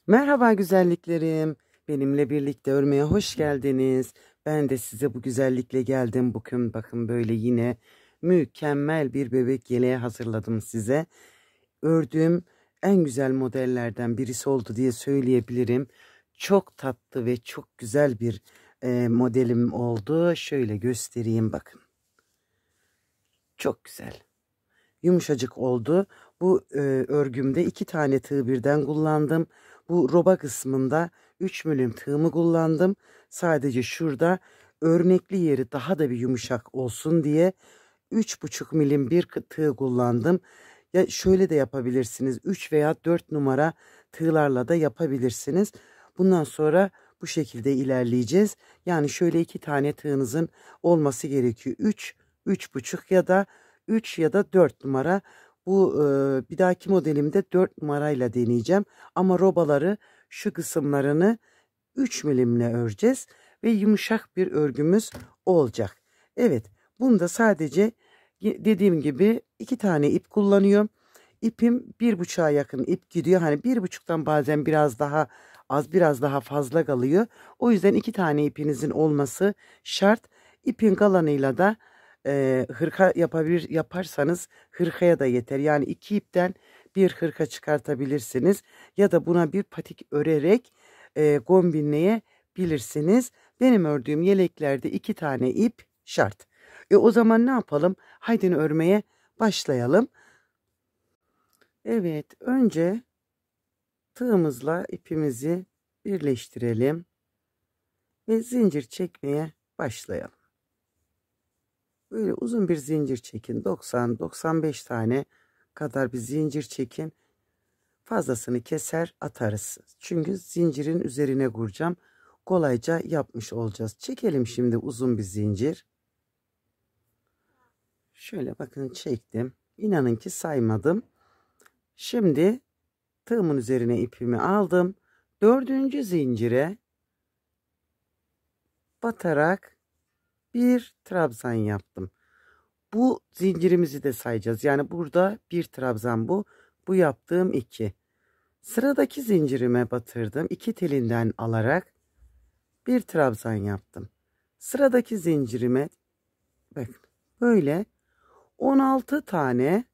Merhaba güzelliklerim. Benimle birlikte örmeye hoş geldiniz. Ben de size bu güzellikle geldim. Bugün bakın böyle yine mükemmel bir bebek yeleği hazırladım size. Ördüğüm en güzel modellerden birisi oldu diye söyleyebilirim. Çok tatlı ve çok güzel bir modelim oldu. Şöyle göstereyim bakın. Çok güzel. Yumuşacık oldu. Bu örgümde 2 tane tığ birden kullandım. Bu roba kısmında 3 milim tığımı kullandım. Sadece şurada örnekli yeri daha da bir yumuşak olsun diye 3,5 milim bir tığ kullandım. Ya şöyle de yapabilirsiniz. 3 veya 4 numara tığlarla da yapabilirsiniz. Bundan sonra bu şekilde ilerleyeceğiz. Yani şöyle 2 tane tığınızın olması gerekiyor. 3, 3,5 ya da 3 ya da 4 numara. Bu bir dahaki modelimde 4 numarayla deneyeceğim. Ama robaları şu kısımlarını 3 milimle öreceğiz. Ve yumuşak bir örgümüz olacak. Evet, bunda sadece dediğim gibi 2 tane ip kullanıyorum. İpim 1,5'a yakın ip gidiyor. Hani 1,5'tan bazen biraz daha az biraz daha fazla kalıyor. O yüzden 2 tane ipinizin olması şart. İpin kalanıyla da hırka yaparsanız hırkaya da yeter. Yani 2 ipten bir hırka çıkartabilirsiniz. Ya da buna bir patik örerek kombinleyebilirsiniz. Benim ördüğüm yeleklerde 2 tane ip şart. O zaman ne yapalım? Haydi örmeye başlayalım. Evet, önce tığımızla ipimizi birleştirelim ve zincir çekmeye başlayalım. Böyle uzun bir zincir çekin. 90-95 tane kadar bir zincir çekin. Fazlasını keser atarız. Çünkü zincirin üzerine kuracağım. Kolayca yapmış olacağız. Çekelim şimdi uzun bir zincir. Şöyle bakın çektim. İnanın ki saymadım. Şimdi tığımın üzerine ipimi aldım. 4. zincire batarak bir trabzan yaptım. Bu zincirimizi de sayacağız. Yani burada bir trabzan bu. Bu yaptığım 2. Sıradaki zincirime batırdım. 2 telinden alarak bir trabzan yaptım. Sıradaki zincirime bakın böyle 16 tane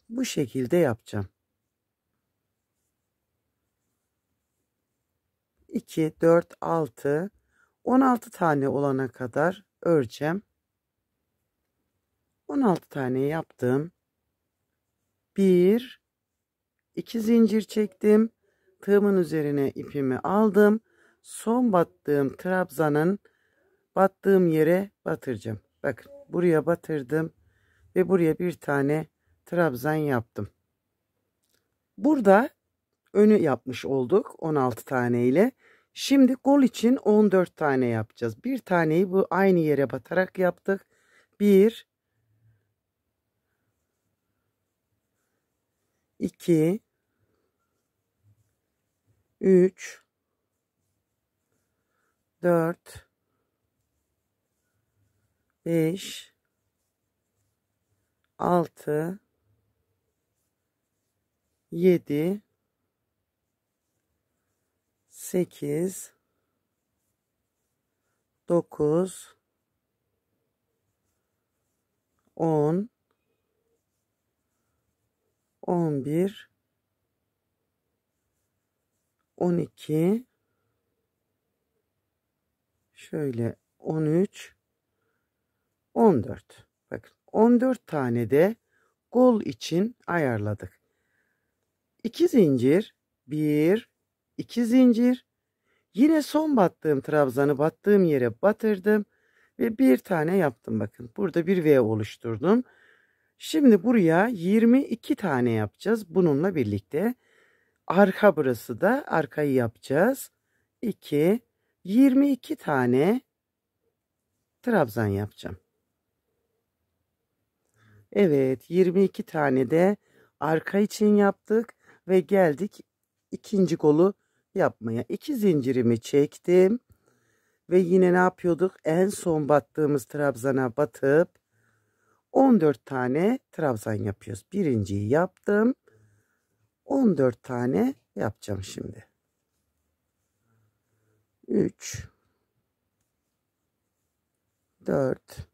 bu şekilde yapacağım. 2, 4, 6, 16 tane olana kadar öreceğim. 16 tane yaptım. 1, 2 zincir çektim. Tığımın üzerine ipimi aldım. Son battığım trabzanın battığım yere batıracağım. Bakın buraya batırdım ve buraya bir tane trabzan yaptım. Burada önü yapmış olduk 16 tane ile. Şimdi kol için 14 tane yapacağız. Bir taneyi bu aynı yere batarak yaptık. 1, 2, 3, 4, 5, 6, 7, 8, 9, 10, 11, 12, şöyle 13, 14. Bakın 14 tane de kol için ayarladık. 2 zincir, 1, 2 zincir. Yine son battığım trabzanı battığım yere batırdım ve bir tane yaptım. Bakın burada bir V oluşturdum. Şimdi buraya 22 tane yapacağız. Bununla birlikte arka burası da arkayı yapacağız. 2, 22 tane trabzan yapacağım. Evet, 22 tane de arka için yaptık ve geldik ikinci kolu yapmaya. 2 zincirimi çektim ve yine ne yapıyorduk? En son battığımız trabzana batıp 14 tane trabzan yapıyoruz. Birinciyi yaptım. 14 tane yapacağım şimdi. 3 4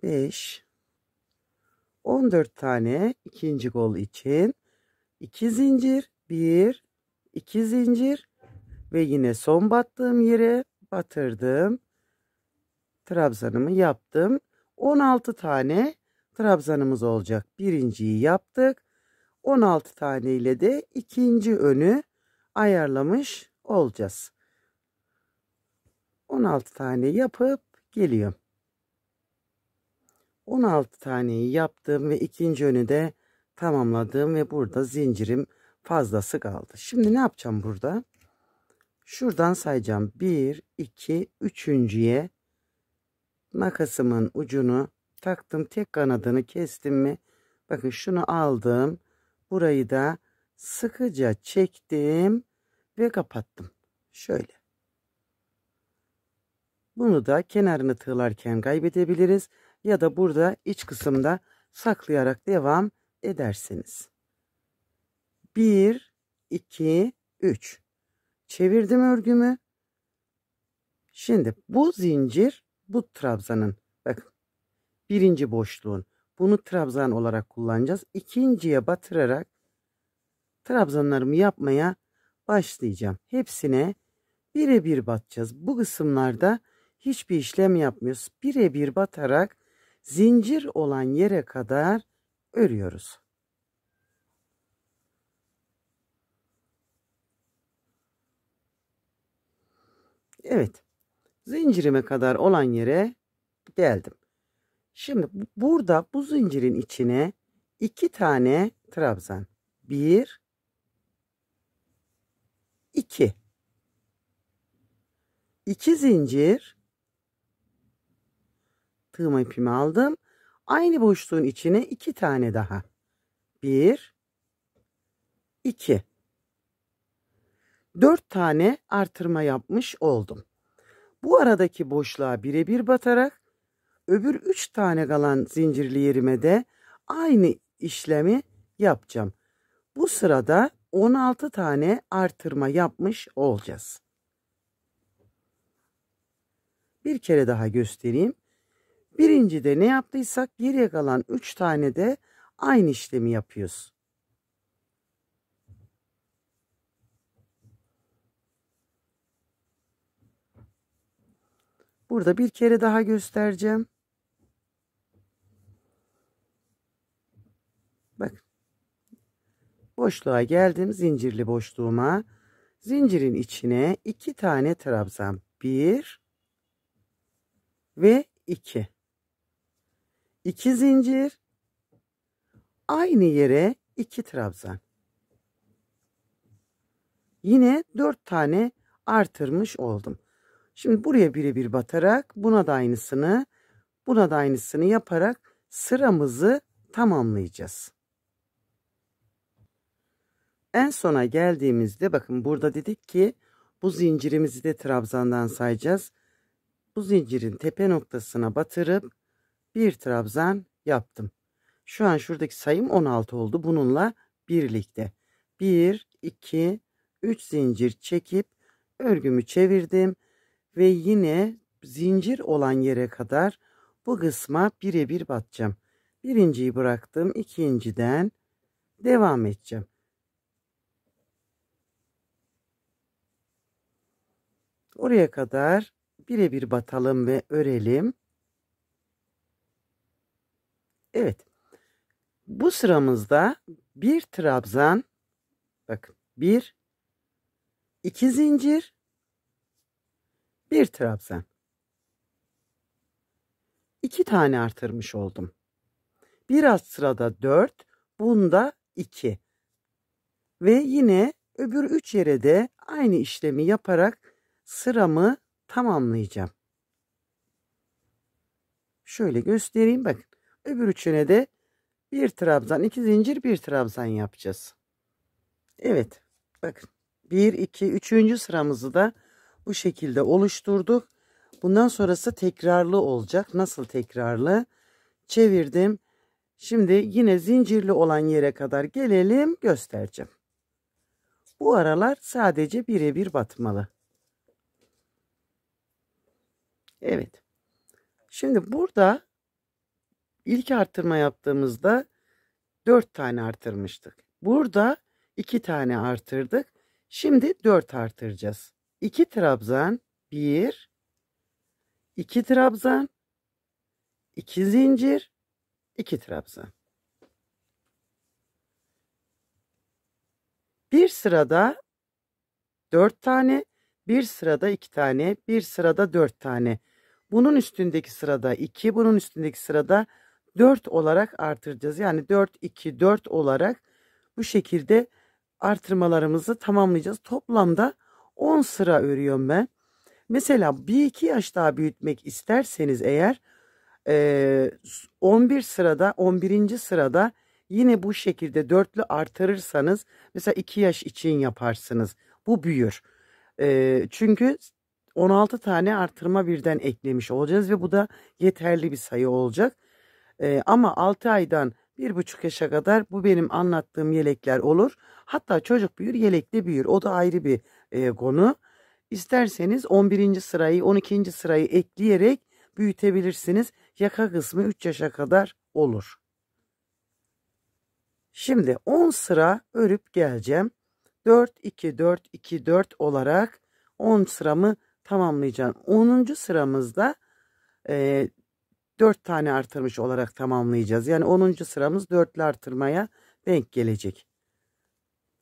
5 14 tane ikinci kol için 2 zincir, 1 2 zincir ve yine son battığım yere batırdım. Trabzanımı yaptım. 16 tane trabzanımız olacak. Birinciyi yaptık. 16 tane ile de ikinci önü ayarlamış olacağız. 16 tane yapıp geliyorum. 16 taneyi yaptım ve ikinci önü de tamamladım ve burada zincirim fazlası kaldı. Şimdi ne yapacağım burada? Şuradan sayacağım. 1, 2, üçüncüye makasımın ucunu taktım. Tek kanadını kestim mi? Bakın şunu aldım. Burayı da sıkıca çektim ve kapattım. Şöyle. Bunu da kenarını tığlarken kaybedebiliriz. Ya da burada iç kısımda saklayarak devam edersiniz. 1, 2, 3. Çevirdim örgümü. Şimdi bu zincir bu trabzanın. Bakın. Birinci boşluğun. Bunu trabzan olarak kullanacağız. İkinciye batırarak trabzanlarımı yapmaya başlayacağım. Hepsine birebir batacağız. Bu kısımlarda hiçbir işlem yapmıyoruz. Birebir batarak zincir olan yere kadar örüyoruz. Evet. Zincirime kadar olan yere geldim. Şimdi burada bu zincirin içine 2 tane trabzan. 1 2 2 zincir, tığma ipimi aldım. Aynı boşluğun içine 2 tane daha. 1 2 4 tane artırma yapmış oldum. Bu aradaki boşluğa birebir batarak öbür 3 tane kalan zincirli yerime de aynı işlemi yapacağım. Bu sırada 16 tane artırma yapmış olacağız. Bir kere daha göstereyim. Birincide ne yaptıysak geriye kalan 3 tane de aynı işlemi yapıyoruz. Burada bir kere daha göstereceğim. Bak. Boşluğa geldim. Zincirli boşluğuma. Zincirin içine 2 tane trabzan. 1 ve 2. 2 zincir. Aynı yere 2 trabzan. Yine 4 tane artırmış oldum. Şimdi buraya birebir batarak buna da aynısını yaparak sıramızı tamamlayacağız. En sona geldiğimizde bakın burada dedik ki bu zincirimizi de trabzandan sayacağız. Bu zincirin tepe noktasına batırıp bir trabzan yaptım. Şu an şuradaki sayım 16 oldu. Bununla birlikte 1, 2, 3 zincir çekip örgümü çevirdim. Ve yine zincir olan yere kadar bu kısma birebir batacağım. Birinciyi bıraktım. İkinciden devam edeceğim. Oraya kadar birebir batalım ve örelim. Evet. Bu sıramızda bir trabzan, bakın 1, 2 zincir, bir trabzan. 2 tane artırmış oldum. Bir alt sırada 4, bunda 2. Ve yine öbür 3 yere de aynı işlemi yaparak sıramı tamamlayacağım. Şöyle göstereyim bakın. Öbür üçüne de bir trabzan, 2 zincir, bir trabzan yapacağız. Evet. Bakın. 1, 2, 3. sıramızı da bu şekilde oluşturduk. Bundan sonrası tekrarlı olacak. Nasıl tekrarlı? Çevirdim. Şimdi yine zincirli olan yere kadar gelelim, göstereceğim. Bu aralar sadece birebir batmalı. Evet. Şimdi burada ilk artırma yaptığımızda 4 tane artırmıştık. Burada 2 tane artırdık. Şimdi 4 artıracağız. 2 trabzan, 1, 2 trabzan, 2 zincir, 2 trabzan. Bir sırada 4 tane, bir sırada 2 tane, bir sırada 4 tane. Bunun üstündeki sırada 2, bunun üstündeki sırada 4 olarak artıracağız. Yani 4, 2, 4 olarak bu şekilde artırmalarımızı tamamlayacağız. Toplamda 10 sıra örüyorum ben. Mesela bir iki yaş daha büyütmek isterseniz eğer 11 sırada 11. sırada yine bu şekilde dörtlü artırırsanız mesela 2 yaş için yaparsınız. Bu büyür. Çünkü 16 tane artırma birden eklemiş olacağız ve bu da yeterli bir sayı olacak. Ama 6 aydan 1,5 yaşa kadar bu benim anlattığım yelekler olur. Hatta çocuk büyür, yelek de büyür. O da ayrı bir konu. İsterseniz 11. sırayı, 12. sırayı ekleyerek büyütebilirsiniz. Yaka kısmı 3 yaşa kadar olur. Şimdi 10 sıra örüp geleceğim. 4, 2, 4, 2, 4 olarak 10 sıramı tamamlayacağım. 10. sıramızda 4 tane artırmış olarak tamamlayacağız. Yani 10. sıramız dörtlü artırmaya denk gelecek.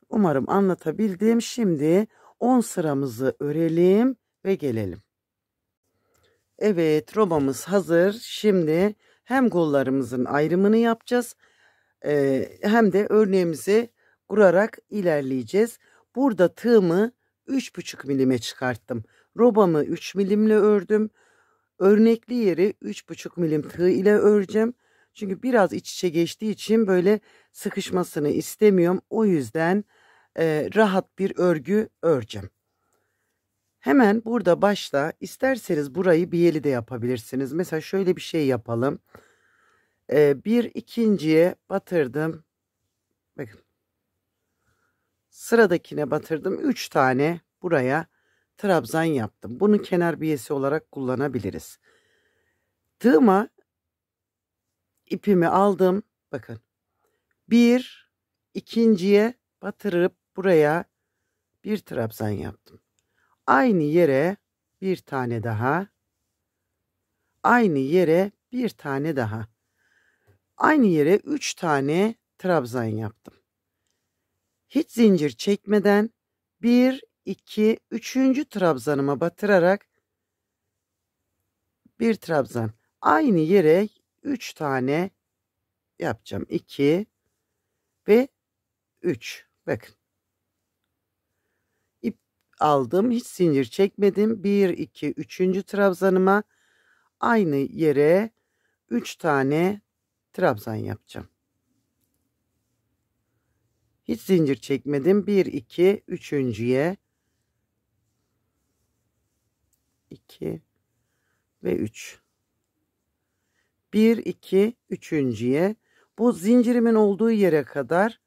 Umarım anlatabildim. Şimdi 10 sıramızı örelim ve gelelim. Evet, robamız hazır. Şimdi hem kollarımızın ayrımını yapacağız hem de örneğimizi kurarak ilerleyeceğiz. Burada tığımı 3,5 milime çıkarttım. Robamı 3 milimle ördüm. Örnekli yeri 3,5 milim tığ ile öreceğim. Çünkü biraz iç içe geçtiği için böyle sıkışmasını istemiyorum. O yüzden rahat bir örgü öreceğim. Hemen burada başta isterseniz burayı biyeli de yapabilirsiniz. Mesela şöyle bir şey yapalım. Bir ikinciye batırdım. Bakın. Sıradakine batırdım. 3 tane buraya trabzan yaptım. Bunu kenar biyesi olarak kullanabiliriz. Tığıma ipimi aldım. Bakın. Bir ikinciye batırıp buraya bir trabzan yaptım. Aynı yere bir tane daha. Aynı yere bir tane daha. Aynı yere 3 tane trabzan yaptım. Hiç zincir çekmeden 1, 2, 3. trabzanıma batırarak bir trabzan. Aynı yere 3 tane yapacağım. 2 ve 3. Bakın. İp aldım. Hiç zincir çekmedim. 1, 2, 3. trabzanıma aynı yere 3 tane trabzan yapacağım. Hiç zincir çekmedim. 1, 2, 3.'ye 2 ve 3. 1, 2, 3.'ye bu zincirimin olduğu yere kadar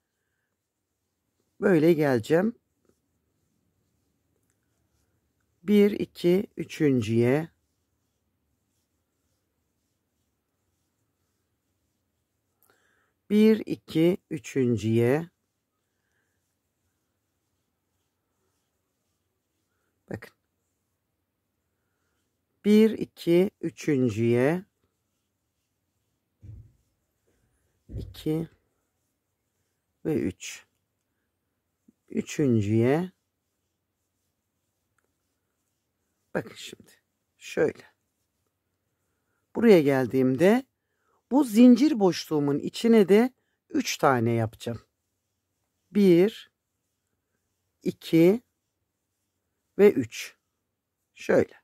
böyle geleceğim. 1, 2, 3.'ye 1, 2, 3.'ye bakın. 1, 2, 3.'ye 2 ve 3. 3.'ye bakın şimdi. Şöyle. Buraya geldiğimde bu zincir boşluğumun içine de 3 tane yapacağım. 1, 2 ve 3. Şöyle.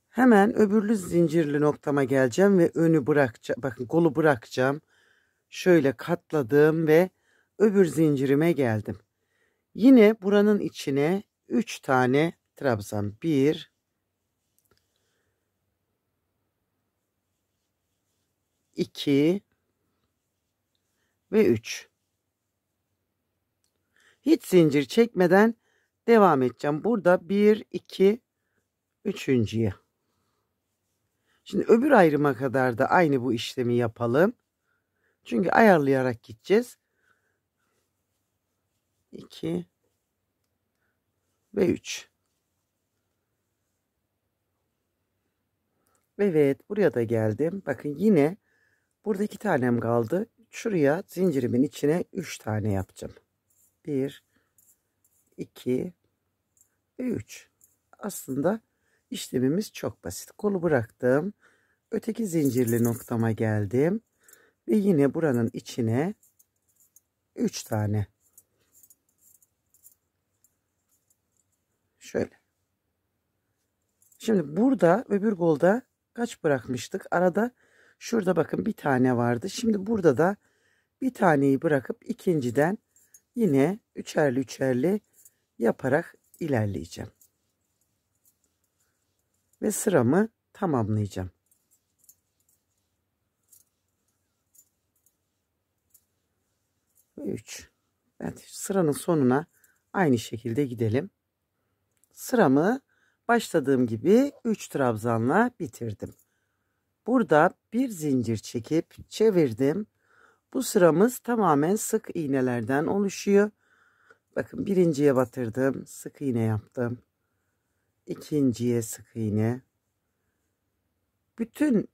Hemen öbürlü zincirli noktama geleceğim ve önü bırakacağım. Bakın kolu bırakacağım. Şöyle katladım ve öbür zincirime geldim. Yine buranın içine 3 tane trabzan. 1, 2 ve 3. Hiç zincir çekmeden devam edeceğim. Burada 1, 2, üçüncüye. Şimdi öbür ayrıma kadar da aynı bu işlemi yapalım. Çünkü ayarlayarak gideceğiz. 2 ve 3. Evet, buraya da geldim. Bakın yine burada 2 tanem kaldı. Şuraya zincirimin içine 3 tane yapacağım. 1, 2 ve 3. Aslında işlemimiz çok basit. Kolu bıraktım. Öteki zincirli noktama geldim. Ve yine buranın içine 3 tane. Şöyle. Şimdi burada öbür kolda kaç bırakmıştık? Arada şurada bakın bir tane vardı. Şimdi burada da bir taneyi bırakıp ikinciden yine üçerli üçerli yaparak ilerleyeceğim. Ve sıramı tamamlayacağım. Ve 3. Evet, sıranın sonuna aynı şekilde gidelim. Sıramı başladığım gibi 3 trabzanla bitirdim. Burada bir zincir çekip çevirdim. Bu sıramız tamamen sık iğnelerden oluşuyor. Bakın birinciye batırdım, sık iğne yaptım. İkinciye sık iğne. Bütün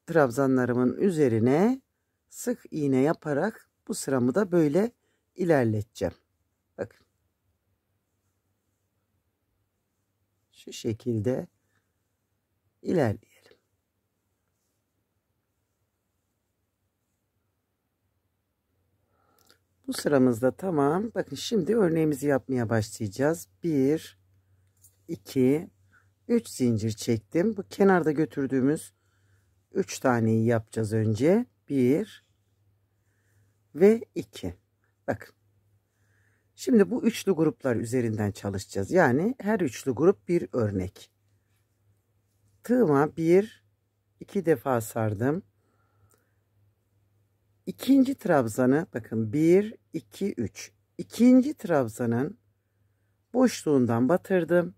trabzanlarımın üzerine sık iğne yaparak bu sıramı da böyle ilerleteceğim. Bakın. Şu şekilde ilerleyelim. Bu sıramızda tamam. Bakın şimdi örneğimizi yapmaya başlayacağız. 1, 2, 3 zincir çektim. Bu kenarda götürdüğümüz 3 taneyi yapacağız önce. 1 ve 2. Bakın. Şimdi bu üçlü gruplar üzerinden çalışacağız. Yani her üçlü grup bir örnek. Tığıma 1, 2 defa sardım. İkinci trabzanı bakın 1, 2, 3. İkinci trabzanın boşluğundan batırdım.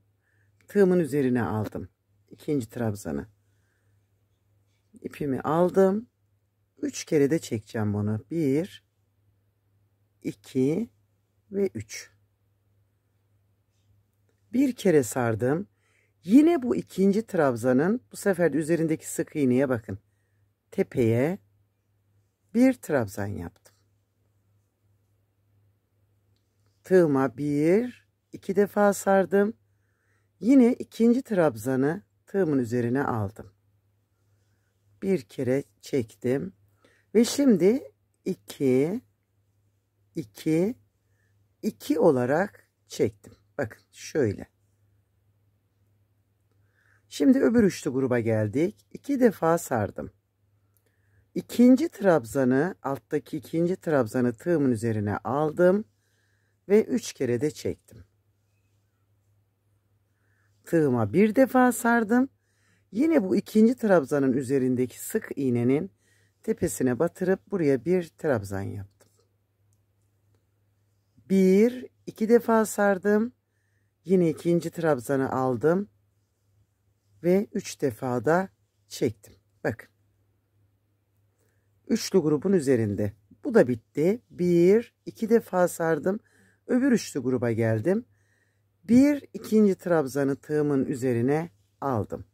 Tığımın üzerine aldım. İkinci trabzanı. İpimi aldım. 3 kere de çekeceğim bunu. 1, 2 ve 3. Bir kere sardım. Yine bu ikinci trabzanın bu sefer de üzerindeki sık iğneye bakın. Tepeye bir trabzan yaptım. Tığıma 1, 2 defa sardım. Yine ikinci trabzanı tığımın üzerine aldım. Bir kere çektim. Ve şimdi 2, 2, 2 olarak çektim. Bakın şöyle. Şimdi öbür üçlü gruba geldik. 2 defa sardım. İkinci trabzanı, alttaki ikinci trabzanı tığımın üzerine aldım. Ve 3 kere de çektim. Tığıma bir defa sardım. Yine bu ikinci trabzanın üzerindeki sık iğnenin tepesine batırıp buraya bir trabzan yaptım. 1, 2 defa sardım. Yine ikinci trabzanı aldım. Ve 3 defa da çektim. Bakın. Üçlü grubun üzerinde. Bu da bitti. 1, 2 defa sardım. Öbür üçlü gruba geldim. Bir ikinci trabzanı tığımın üzerine aldım.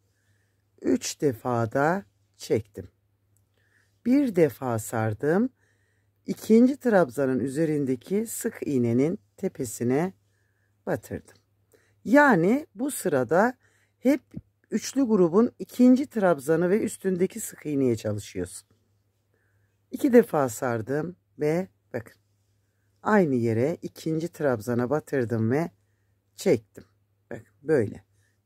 3 defa da çektim. Bir defa sardım. İkinci trabzanın üzerindeki sık iğnenin tepesine batırdım. Yani bu sırada hep üçlü grubun ikinci trabzanı ve üstündeki sık iğneye çalışıyoruz. 2 defa sardım ve bakın aynı yere ikinci trabzana batırdım ve çektim. Bakın böyle.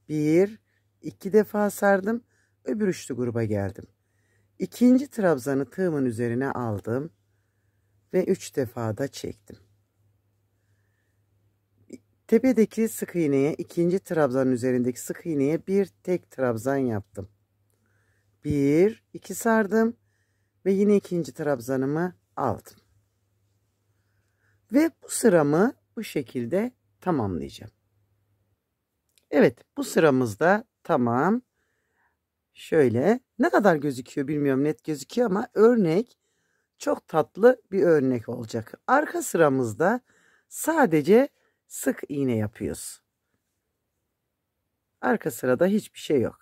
1, 2 defa sardım. Öbür üçlü gruba geldim. İkinci trabzanı tığımın üzerine aldım. Ve 3 defa da çektim. Tepedeki sık iğneye, ikinci trabzanın üzerindeki sık iğneye bir tek trabzan yaptım. 1, 2 sardım. Ve yine ikinci trabzanımı aldım. Ve bu sıramı bu şekilde tamamlayacağım. Evet, bu sıramızda tamam. Şöyle ne kadar gözüküyor bilmiyorum, net gözüküyor ama örnek çok tatlı bir örnek olacak. Arka sıramızda sadece sık iğne yapıyoruz. Arka sırada hiçbir şey yok.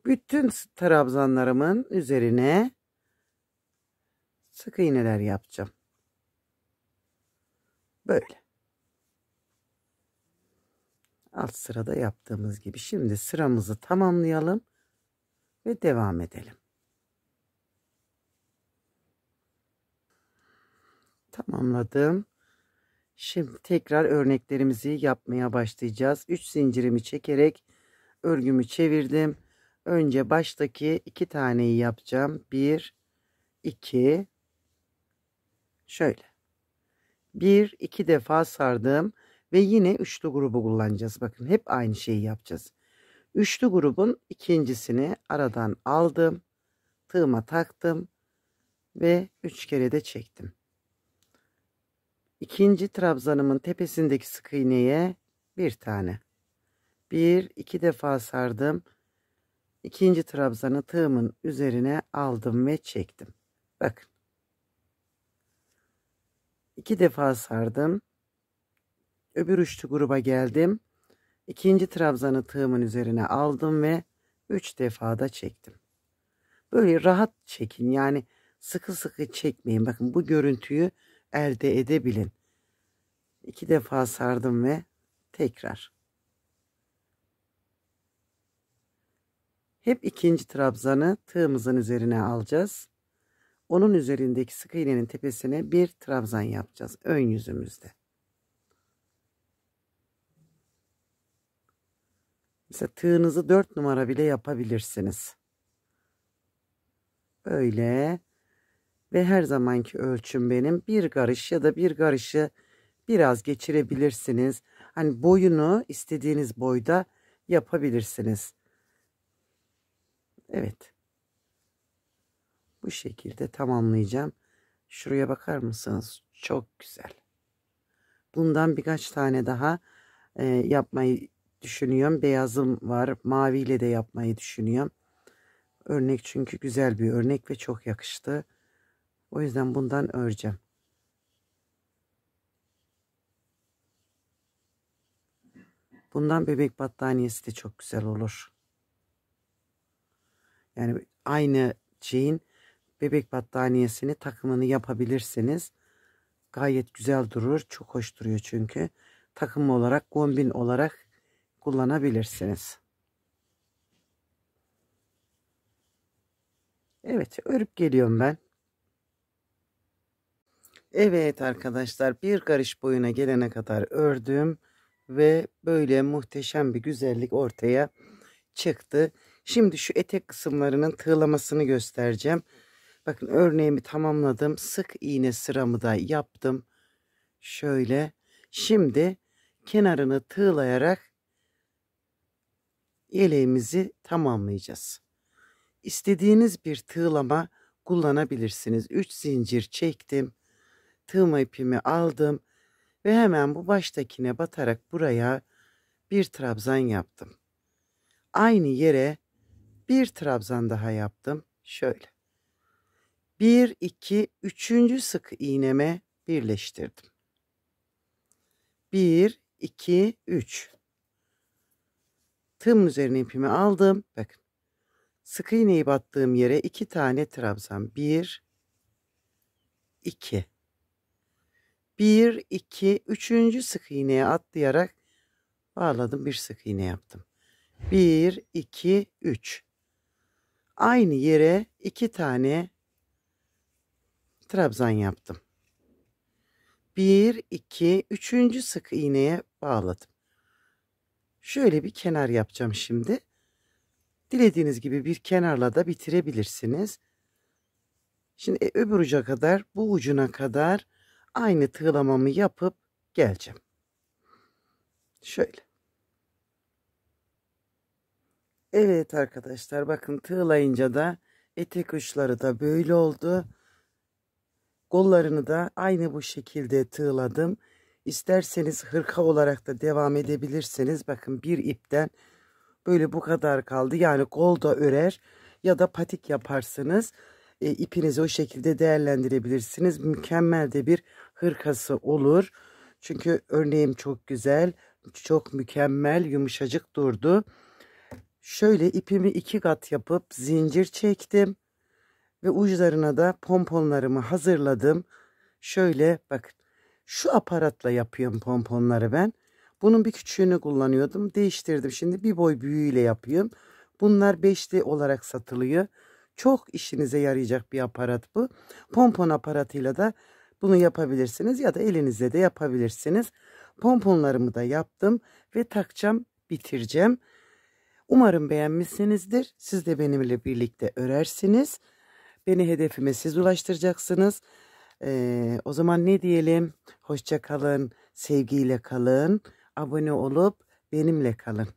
Bütün trabzanlarımın üzerine sık iğneler yapacağım. Böyle. Alt sırada yaptığımız gibi. Şimdi sıramızı tamamlayalım ve devam edelim. Tamamladım. Şimdi tekrar örneklerimizi yapmaya başlayacağız. 3 zincirimi çekerek örgümü çevirdim. Önce baştaki 2 taneyi yapacağım. 1 2 şöyle. 1 2 defa sardım ve yine üçlü grubu kullanacağız. Bakın hep aynı şeyi yapacağız. Üçlü grubun ikincisini aradan aldım. Tığıma taktım ve 3 kere de çektim. İkinci trabzanımın tepesindeki sık iğneye bir tane. 1 2 defa sardım. İkinci trabzanı tığımın üzerine aldım ve çektim. Bakın. 2 defa sardım. Öbür üçlü gruba geldim. İkinci trabzanı tığımın üzerine aldım ve 3 defa da çektim. Böyle rahat çekin. Yani sıkı sıkı çekmeyin. Bakın bu görüntüyü elde edebilin. 2 defa sardım ve tekrar. Hep ikinci trabzanı tığımızın üzerine alacağız. Onun üzerindeki sık iğnenin tepesine bir trabzan yapacağız. Ön yüzümüzde. Mesela tığınızı 4 numara bile yapabilirsiniz. Böyle. Ve her zamanki ölçüm benim bir karış ya da bir karışı biraz geçirebilirsiniz. Hani boyunu istediğiniz boyda yapabilirsiniz. Evet. Bu şekilde tamamlayacağım. Şuraya bakar mısınız? Çok güzel. Bundan birkaç tane daha yapmayı düşünüyorum. Beyazım var. Maviyle de yapmayı düşünüyorum. Örnek çünkü güzel bir örnek ve çok yakıştı. O yüzden bundan öreceğim. Bundan bebek battaniyesi de çok güzel olur. Yani aynı şeyin bebek battaniyesini takımını yapabilirsiniz. Gayet güzel durur. Çok hoş duruyor çünkü. Takım olarak, kombin olarak kullanabilirsiniz. Evet, örüp geliyorum ben. Evet arkadaşlar, bir karış boyuna gelene kadar ördüm ve böyle muhteşem bir güzellik ortaya çıktı. Şimdi şu etek kısımlarının tığlamasını göstereceğim. Bakın örneğimi tamamladım. Sık iğne sıramı da yaptım. Şöyle. Şimdi kenarını tığlayarak yeleğimizi tamamlayacağız. İstediğiniz bir tığlama kullanabilirsiniz. 3 zincir çektim. Tığma ipimi aldım ve hemen bu baştakine batarak buraya bir trabzan yaptım. Aynı yere bir trabzan daha yaptım. Şöyle. 1 2 3. sık iğneme birleştirdim. 1 2 3. Tığımın üzerine ipimi aldım. Bakın. Sık iğneyi battığım yere 2 tane trabzan. 1 2. 1 2 3. sık iğneye atlayarak bağladım, bir sık iğne yaptım. 1 2 3. Aynı yere 2 tane trabzan yaptım. 1 2 3. sık iğneye bağladım. Şöyle bir kenar yapacağım şimdi. Dilediğiniz gibi bir kenarla da bitirebilirsiniz. Şimdi öbür uca kadar, bu ucuna kadar aynı tığlamamı yapıp geleceğim. Şöyle. Evet arkadaşlar, bakın tığlayınca da Etek uçları da böyle oldu. Kollarını da aynı bu şekilde tığladım. İsterseniz hırka olarak da devam edebilirsiniz. Bakın bir ipten böyle bu kadar kaldı. Yani kol da örer ya da patik yaparsınız. İpinizi o şekilde değerlendirebilirsiniz. Mükemmel de bir hırkası olur. Çünkü örneğim çok güzel, çok mükemmel, yumuşacık durdu. Şöyle ipimi 2 kat yapıp zincir çektim ve uçlarına da pomponlarımı hazırladım. Şöyle bakın, şu aparatla yapıyorum pomponları ben. Bunun bir küçüğünü kullanıyordum, değiştirdim, şimdi bir boy büyüğüyle yapıyorum. Bunlar beşli olarak satılıyor. Çok işinize yarayacak bir aparat bu. Pompon aparatıyla da bunu yapabilirsiniz ya da elinizle de yapabilirsiniz. Pomponlarımı da yaptım ve takacağım, bitireceğim. Umarım beğenmişsinizdir. Siz de benimle birlikte örersiniz. Beni hedefime siz ulaştıracaksınız. O zaman ne diyelim? Hoşça kalın, sevgiyle kalın, abone olup benimle kalın.